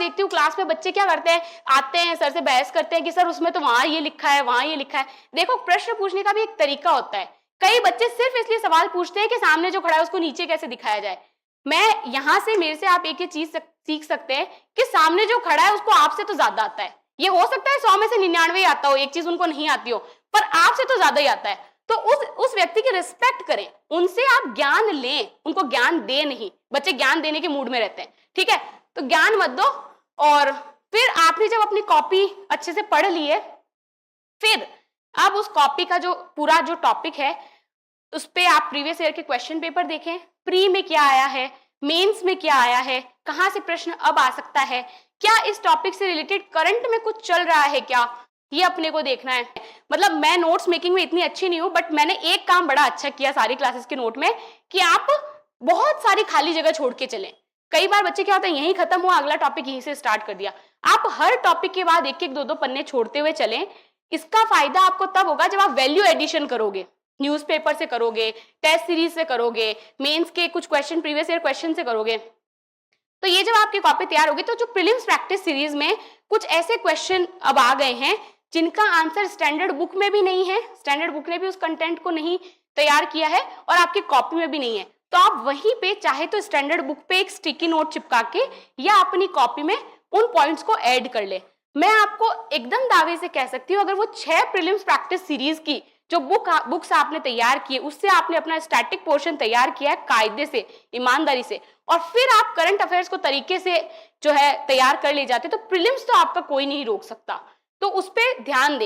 देखती हूँ क्लास में बच्चे क्या करते हैं, आते हैं सर से बहस करते हैं कि सर उसमें तो वहां ये लिखा है, वहां ये लिखा है। देखो, प्रश्न पूछने का भी एक तरीका होता है। कई बच्चे सिर्फ इसलिए सवाल पूछते हैं कि सामने जो खड़ा है उसको नीचे कैसे दिखाया जाए। मैं यहाँ से, मेरे से आप एक ही चीज सीख सकते हैं कि सामने जो खड़ा है उसको आपसे तो ज्यादा आता है। ये हो सकता है 100 में से 99 आता हो, एक चीज उनको नहीं आती हो, पर आपसे तो ज्यादा ही आता है। तो उस व्यक्ति की रिस्पेक्ट करें, उनसे आप ज्ञान लें, उनको ज्ञान दे नहीं। बच्चे ज्ञान देने के मूड में रहते हैं, ठीक है, तो ज्ञान मत दो। और फिर आपने जब अपनी कॉपी अच्छे से पढ़ ली है, फिर अब उस कॉपी का जो पूरा जो टॉपिक है उस पे आप प्रीवियस ईयर के क्वेश्चन पेपर देखें, प्री में क्या आया है, मेंस में क्या आया है, कहां से प्रश्न अब आ सकता है, क्या इस टॉपिक से रिलेटेड करंट में कुछ चल रहा है क्या, ये अपने को देखना है। मतलब मैं नोट्स मेकिंग में इतनी अच्छी नहीं हूं, बट मैंने एक काम बड़ा अच्छा किया सारी क्लासेस के नोट में कि आप बहुत सारी खाली जगह छोड़ के चलें। कई बार बच्चे क्या होता है, यहीं खत्म हुआ, अगला टॉपिक यहीं से स्टार्ट कर दिया। आप हर टॉपिक के बाद एक एक दो दो पन्ने छोड़ते हुए चलें। इसका फायदा आपको तब होगा जब आप वैल्यू एडिशन करोगे, न्यूज़पेपर से करोगे, टेस्ट सीरीज से करोगे, मेंस के कुछ क्वेश्चन प्रीवियस ईयर क्वेश्चन से करोगे। तो ये जब आपकी कॉपी तैयार होगी, तो जो प्रीलिम्स प्रैक्टिस सीरीज में कुछ ऐसे क्वेश्चन अब आ गए हैं जिनका आंसर स्टैंडर्ड बुक में भी नहीं है, स्टैंडर्ड बुक ने भी उस कंटेंट को नहीं तैयार किया है और आपकी कॉपी में भी नहीं है। तो आप वहीं पे चाहे तो स्टैंडर्ड बुक पे एक स्टिकी नोट चिपका के या अपनी कॉपी में उन पॉइंट्स को ऐड कर ले। मैं आपको एकदम दावे से कह सकती हूँ, अगर वो 6 प्रीलिम्स प्रैक्टिस सीरीज की जो बुक्स आपने तैयार किए, उससे आपने अपना स्टैटिक पोर्शन तैयार किया है कायदे से, ईमानदारी से, और फिर आप करंट अफेयर्स को तरीके से जो है तैयार कर ले जाते, तो प्रीलिम्स तो आपका कोई नहीं रोक सकता। तो उस पर ध्यान दें।